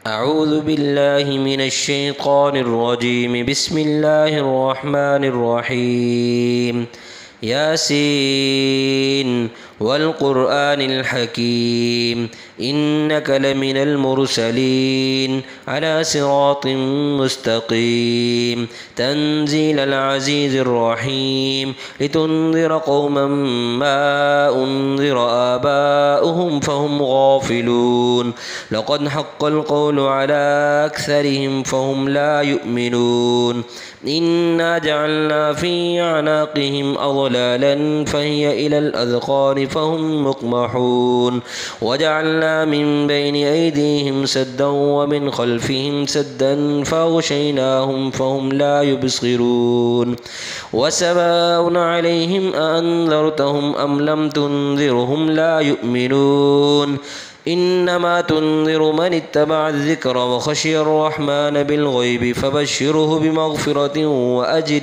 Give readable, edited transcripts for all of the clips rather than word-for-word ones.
أعوذ بالله من الشيطان الرجيم. بسم الله الرحمن الرحيم. ياسين والقرآن الحكيم إنك لمن المرسلين على صراط مستقيم تنزيل العزيز الرحيم لتنذر قوما ما أنذر آباؤهم فهم غافلون لقد حق القول على أكثرهم فهم لا يؤمنون إنا جعلنا في أعناقهم أغلالا فهي إلى الأذقان فهم مقمحون وجعلنا من بين أيديهم سدا ومن خلفهم سدا فأغشيناهم فهم لا يبصرون وسواء عليهم أأنذرتهم أم لم تنذرهم لا يؤمنون إنما تنذر من اتبع الذكر وخشي الرحمن بالغيب فبشره بمغفرة وأجر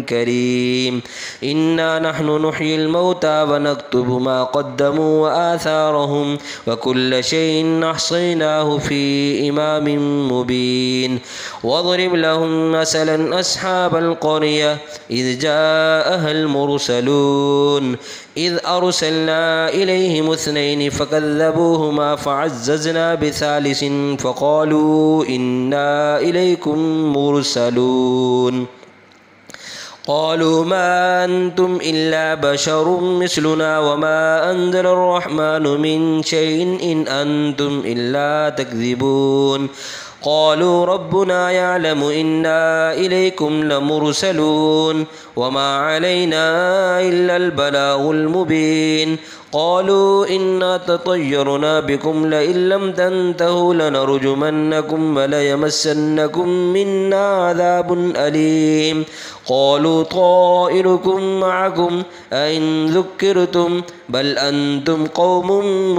كريم. إنا نحن نحيي الموتى ونكتب ما قدموا وآثارهم وكل شيء أحصيناه في إمام مبين. واضرب لهم مثلا أصحاب القرية إذ جاءها المرسلون إذ أرسلنا إليهم اثنين فكذبوهما فعززنا بثالث فقالوا إنا إليكم مرسلون قالوا ما أنتم إلا بشر مثلنا وما أنزل الرحمن من شيء إن أنتم إلا تكذبون قالوا ربنا يعلم إنا إليكم لمرسلون وما علينا إلا البلاغ المبين قالوا إنا تطيرنا بكم لئن لم تنتهوا لنرجمنكم وليمسنكم منا عذاب أليم قالوا طائركم معكم أئن ذكرتم بل أنتم قوم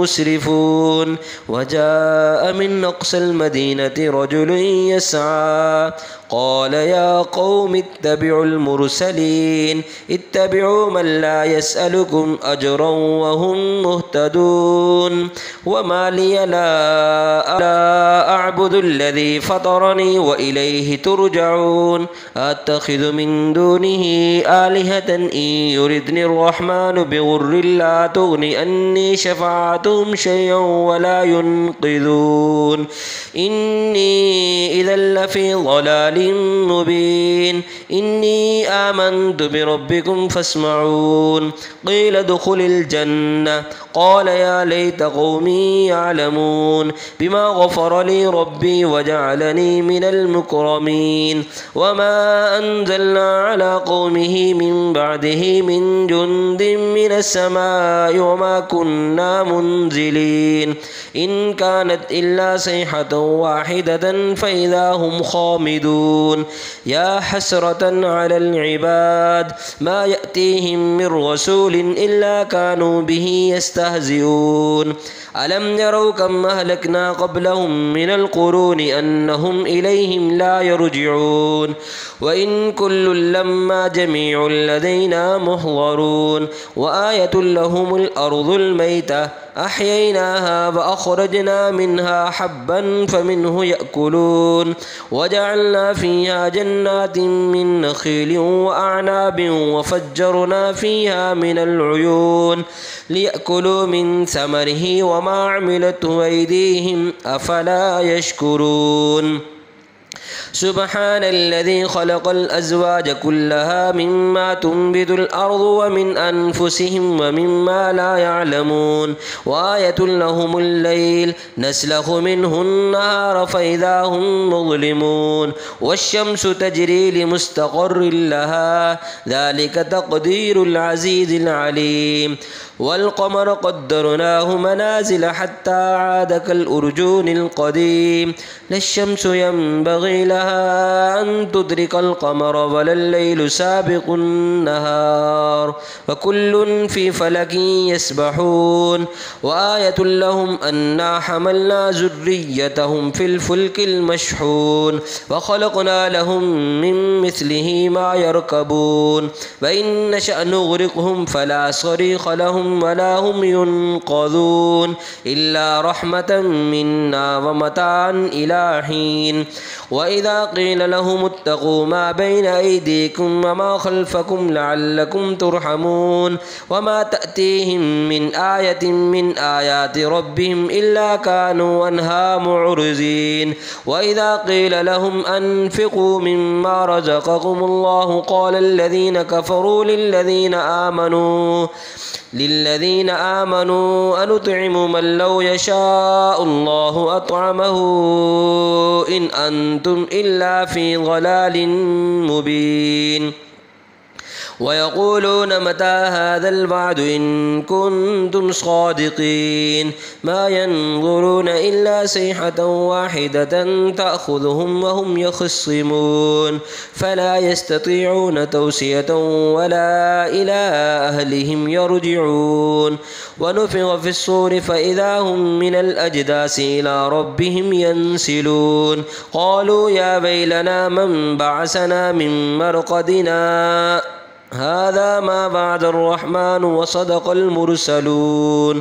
مسرفون وجاء من أقصى المدينة رجل يسعى قال يا قوم اتبعوا المرسلين اتبعوا من لا يسألكم أجرا وهم مهتدون وما لي لا أعبد الذي فطرني وإليه ترجعون أتخذ من دونه آلهة إن يردني الرحمن بغر لا تغن أني شفاعتهم شيئا ولا ينقذون إني إذا لفي ضلال مبين إني آمنت بربكم فاسمعون قيل ادخل الجنة قال يا ليت قومي يعلمون بما غفر لي ربي وجعلني من المكرمين وما أنزلنا على قومه من بعده من جند من السماء وما كنا منزلين إن كانت إلا صيحة واحدة فإذا هم خامدون يا حسرة على العباد ما يأتيهم من رسول إلا كانوا به يستهزئون ألم يروا كم أهلكنا قبلهم من القرون أنهم إليهم لا يرجعون وإن كل لما جميع لدينا محضرون وآية لهم الأرض الميتة أحييناها وأخرجنا منها حبا فمنه يأكلون وجعلنا فيها جنات من نخيل وأعناب وفجرنا فيها من العيون ليأكلوا من ثمره وما عملته أيديهم أفلا يشكرون سبحان الذي خلق الأزواج كلها مما تنبت الأرض ومن أنفسهم ومما لا يعلمون وآية لهم الليل نسلخ منه النهار فإذا هم مظلمون والشمس تجري لمستقر لها ذلك تقدير العزيز العليم والقمر قدرناه منازل حتى عاد كالأرجون القديم لا الشمس ينبغي لها لها أن تدرك القمر ولا الليل سابق النهار وكل في فلك يسبحون وآية لهم أنا حملنا ذريتهم في الفلك المشحون وخلقنا لهم من مثله ما يركبون وإن نشأ نغرقهم فلا صريخ لهم ولا هم ينقذون إلا رحمة منا ومتاعا إلى حين وإذا قيل لهم اتقوا ما بين أيديكم وما خلفكم لعلكم ترحمون وما تأتيهم من آية من آيات ربهم إلا كانوا عنها معرضين وإذا قيل لهم أنفقوا مما رزقكم الله قال الذين كفروا للذين آمنوا أنطعم من لو يشاء الله أطعمه إن أنتم إلا في ضلال مبين ويقولون متى هذا الوعد إن كنتم صادقين ما ينظرون إلا صيحة واحدة تأخذهم وهم يخصمون فلا يستطيعون توصية ولا إلى أهلهم يرجعون ونفخ في الصور فإذا هم من الأجداث إلى ربهم ينسلون قالوا يا ويلنا من بعثنا من مرقدنا هذا ما وعد الرحمن وصدق المرسلون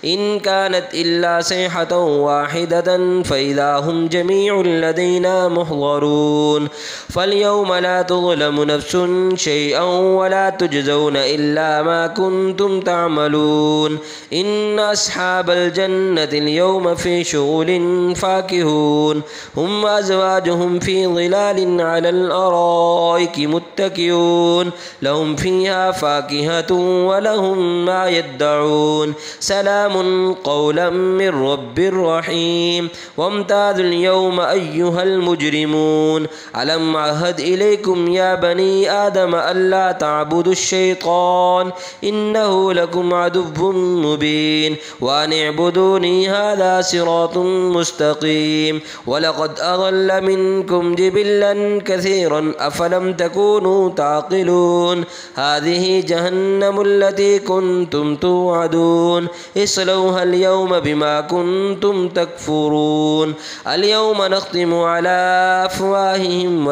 إن كانت إلا صيحة واحدة فإذا هم جميع لدينا محضرون فاليوم لا تظلم نفس شيئا ولا تجزون إلا ما كنتم تعملون إن أصحاب الجنة اليوم في شغل فاكهون هم وأزواجهم في ظلال على الأرائك متكئون لهم فيها فاكهة ولهم ما يدعون سلام قولا من رب رحيم وامتازوا اليوم أيها المجرمون ألم أعهد إليكم يا بني آدم ألا تعبدوا الشيطان إنه لكم عدو مبين وأن اعبدوني هذا صراط مستقيم ولقد أضل منكم جبلا كثيرا أفلم تكونوا تعقلون هذه جهنم التي كنتم توعدون اصلوها اليوم بما كنتم تكفرون اليوم نختم على أفواههم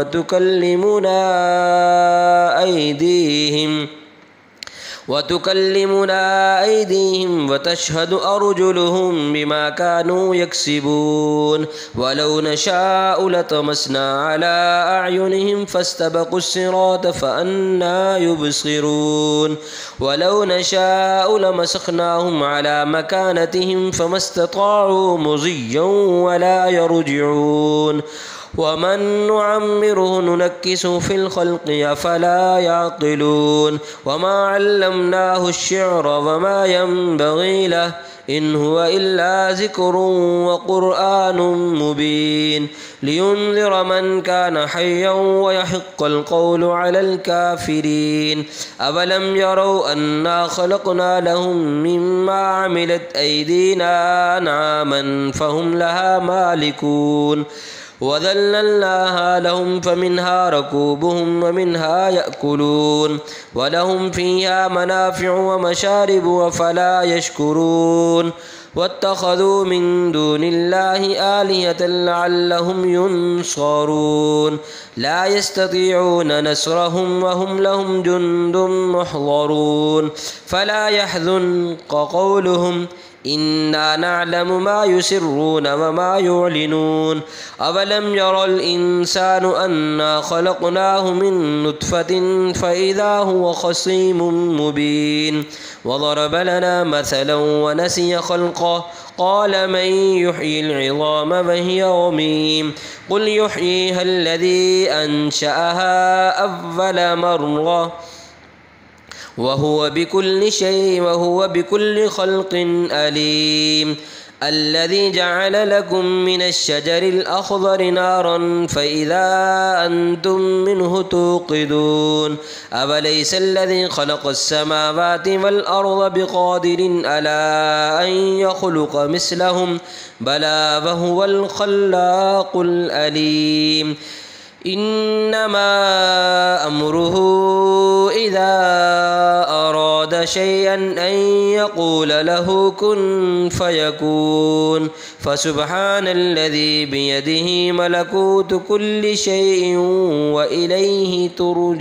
وتكلمنا أيديهم وتشهد أرجلهم بما كانوا يكسبون ولو نشاء لطمسنا على أعينهم فاستبقوا الصراط فأنى يبصرون ولو نشاء لمسخناهم على مكانتهم فما استطاعوا مضيا ولا يرجعون ومن نعمره ننكسه في الخلق أفلا يعقلون وما علمناه الشعر وما ينبغي له إن هو إلا ذكر وقرآن مبين لينذر من كان حيا ويحق القول على الكافرين أولم يروا أنا خلقنا لهم مما عملت أيدينا أنعاما فهم لها مالكون وذللناها لهم فمنها ركوبهم ومنها يأكلون ولهم فيها منافع ومشارب وفلا يشكرون واتخذوا من دون الله آلهة لعلهم ينصرون لا يستطيعون نصرهم وهم لهم جند محضرون فلا يحزنك قولهم إنا نعلم ما يسرون وما يعلنون أولم يرى الإنسان أنا خلقناه من نطفة فإذا هو خصيم مبين وضرب لنا مثلا ونسي خلقه قال من يحيي العظام وهي رميم قل يحييها الذي أنشأها أول مرة وهو بكل خلق أليم الذي جعل لكم من الشجر الأخضر نارا فإذا أنتم منه توقدون أوليس الذي خلق السماوات والأرض بقادر على أن يخلق مثلهم بلى وهو الخلاق الأليم إنما أمره إذا أراد شيئا أن يقول له كن فيكون فسبحان الذي بيده ملكوت كل شيء وإليه ترجعون.